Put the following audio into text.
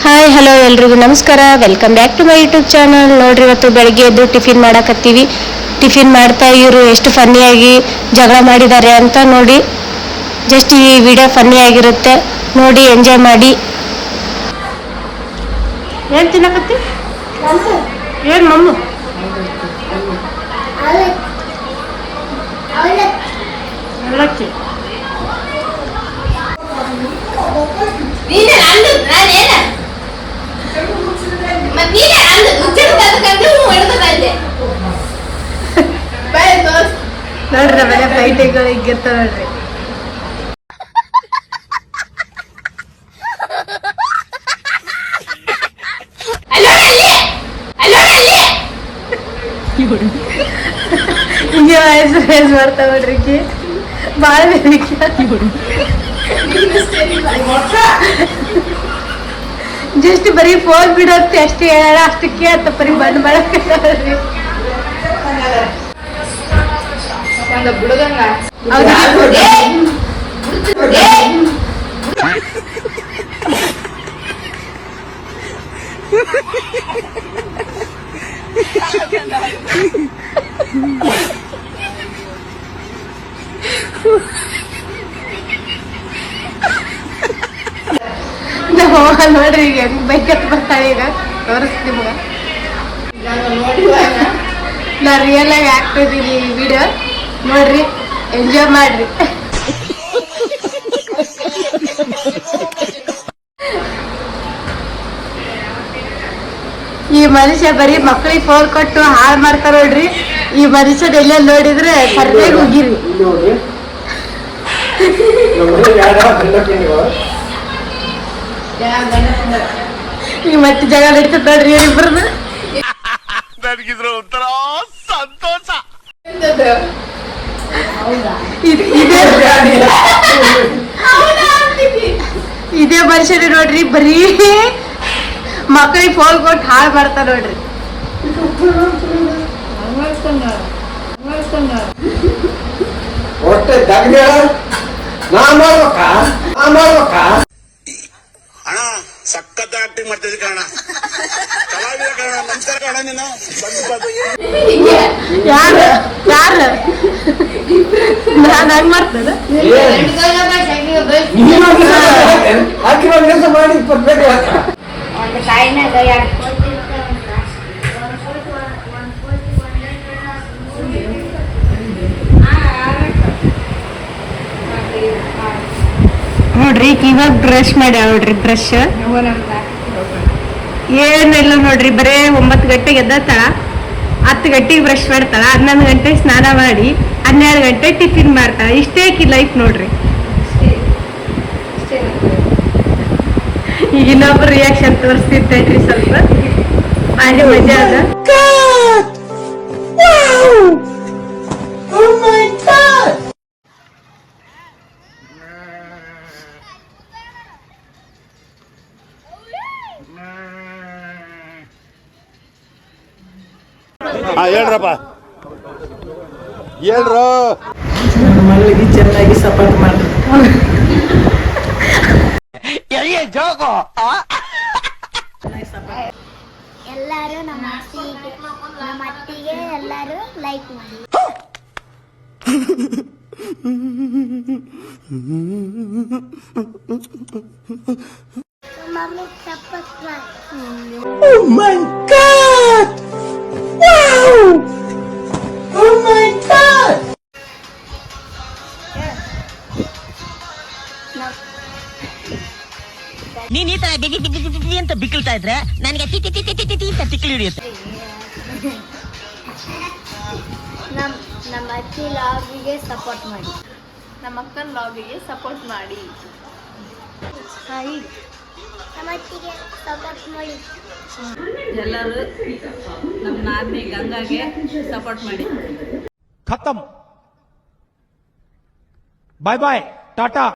Hi hello ಎಲ್ರಿಗೂ ನಮಸ್ಕಾರ. Welcome back to my YouTube channel. ನೋಡ್ರಿ, ಇವತ್ತು ಬೆಳಗ್ಗೆ ಎದ್ದು ಟಿಫಿನ್ ಮಾಡಕತ್ತೀವಿ. ಟಿಫಿನ್ ಮಾಡ್ತಾ ಇವರು ಎಷ್ಟು ಫನ್ನಿಯಾಗಿ ಜಗಳ ಮಾಡಿದ್ದಾರೆ ಅಂತ ನೋಡಿ. ಜಸ್ಟ್ ಈ ವಿಡಿಯೋ ಫನ್ನಿ ಆಗಿರುತ್ತೆ, ನೋಡಿ ಎಂಜಾಯ್ ಮಾಡಿ. ಏನು ತಿನ್ನಕತ್ತಿ? ಏನು ಮಮ್ಮು? ಅವಲಕ್ಕಿ. ನೋಡ್ರಿ ಮನೆ ಫ್ಲೈಟಿಗಳು ಹಿಂಗಿರ್ತಾವ ನೋಡ್ರಿ. ಹಿಂಗೆ ವಯಸ್ಸು ಫೇಸ್ ಮಾಡ್ತಾವ ನೋಡ್ರಿ. ಭಾಳ ಜಸ್ಟ್ ಬರೀ ಫೋನ್ ಬಿಡೋತ್ತೆ ಅಷ್ಟೇ, ಹೇಳ ಅಷ್ಟಕ್ಕೆ ಅಂತ ಬರೀ ಬಂದ್ ಮಾಡಕ್ಕೆ ನೋಡ್ರಿ. ಈಗ ಹೆಂಗ್ ಬೈಕ್ ಹತ್ ಬರ್ತಾಳೆ, ಈಗ ತೋರಿಸ್ತೀನಿ ಮಗ. ನಾ ರಿಯಲ್ ಆಗಿ ಆಗ್ತಿದ್ದೀನಿ ಈ ವಿಡಿಯೋ ನೋಡ್ರಿ, ಎಂಜಾಯ್ ಮಾಡ್ರಿ. ಈ ಮನುಷ್ಯ ಬರೀ ಮಕ್ಳಿಗೆ ಫೋನ್ ಕೊಟ್ಟು ಹಾಳು ಮಾಡ್ತಾರ ನೋಡ್ರಿ. ಈ ಮನುಷ್ಯನ ಎಲ್ಲೆಲ್ಲಿ ನೋಡಿದ್ರೆ ಸರ್ವೇಗ್ ಹೋಗಿರಿ. ಈಗ ಮತ್ತೆ ಜಗ ನಡೀತದ ನೋಡ್ರಿ ಇವ್ರಿಬ್ರದ್ದು. ನನಗಿದ್ರ ಒಂಥರ ಸಂತೋಷ. ಇದೇ ಮನುಷ್ಯನೇ ನೋಡ್ರಿ, ಬರೀ ಮಕ್ಕಳಿಗೆ ಫೋನ್ ಕೊಟ್ಟು ಹಾಳು ಮಾಡ್ತಾ ನೋಡ್ರಿ. ಅಣ್ಣ ಸಖತ್ ಆಕ್ಟಿಂಗ್ ಮಾಡ್ತಿದ್ದೆ ಕಾರಣ, ಕಲಾವಿದ ಕಾರಣ. ನಮಸ್ಕಾರ ಕಾರಣ, ನೀನು ಯಾರು ಯಾರು ನಾನು ಹಂಗ್ ಮಾಡ್ತದ ನೋಡ್ರಿ. ಇವಾಗ ಬ್ರಷ್ ಮಾಡಿ ನೋಡ್ರಿ, ಬ್ರಷ್ ಏನಿಲ್ಲ ನೋಡ್ರಿ. ಬರೇ 9 ಗಂಟೆಗೆ ಎದ್ದತಾಳ, 10 ಗಂಟೆಗೆ ಬ್ರಷ್ ಮಾಡ್ತಾಳ, 11 ಗಂಟೆಗೆ ಸ್ನಾನ ಮಾಡಿ 12 ಗಂಟೆ ಟಿಫಿನ್ ಮಾಡ್ತಾಳ. ಇಷ್ಟೇ ಲೈಫ್ ನೋಡ್ರಿ. ಈಗ ಇನ್ನೊಬ್ರು ರಿಯಾಕ್ಷನ್ ತೋರಿಸ್ತಿರ್ತೈತ್ರಿ ಸ್ವಲ್ಪ, ಮಾಡಿ ಮಜಾ ಅದ. ಹೇಳ್ರಪ್ಪ, ಹೇಳ್ರು. ಮಲ್ಲಿಗೆ ಚೆನ್ನಾಗಿ ಸಪೋರ್ಟ್ ಮಾಡಿ ಎಲ್ಲರೂ ನಮ್ಮ ಅತ್ತಿಗೆ ಎಲ್ಲರೂ ಲೈಕ್ ಮಾಡಿ. ಮಮ್ಮಿ ಸಪೋರ್ಟ್ ಮಾಡಿ. Oh my God! Wow! Oh my God! ನೀನ್ ಈ ತರ ಬಿಗಿ ಅಂತ ಬಿಕ್ಕಳ್ತಾ ಇದ್ರೆ ನನಗೆ ಅಂತ ತಿಕ್ಕಲಿ ಹಿಡಿಯುತ್ತೆ. ನಮ್ಮ ಅತ್ತಿ ಲಾಗಿಗೆ ಸಪೋರ್ಟ್ ಮಾಡಿ, ನಮ್ಮ ಅಕ್ಕನ ಲಾಗಿಗೆ ಸಪೋರ್ಟ್ ಮಾಡಿ. ನಮ್ಮ ಅತ್ತಿಗೆ ಸಪೋರ್ಟ್ ಮಾಡಿ. ಎಲ್ಲರೂ ನಮ್ಮ ನಾದಿನಿ ಗಂಗಾಗೆ ಸಪೋರ್ಟ್ ಮಾಡಿ. ಖತಮ್. ಬಾಯ್ ಬಾಯ್, ಟಾಟಾ.